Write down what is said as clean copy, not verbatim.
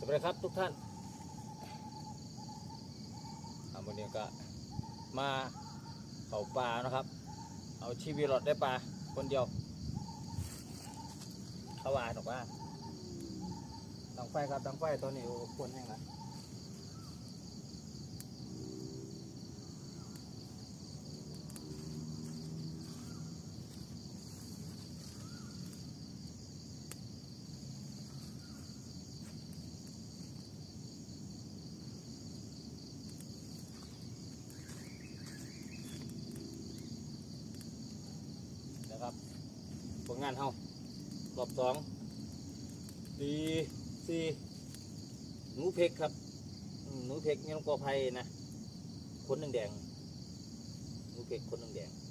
วัสดีครับทุกท่านวันนี้ก็มาเขาปลานะครับเอาชีวิตรอดได้ปลาคนเดียวเขาว่าบอกว่าดังไฟครับดังไฟตัวนี้ควรแห้งนะนะครับผลงานเฮารอบ2 4หนูเพกครับหนูเพกนี่ต้องกอไผ่นะขนแดงๆหนูเพกขนแดงๆ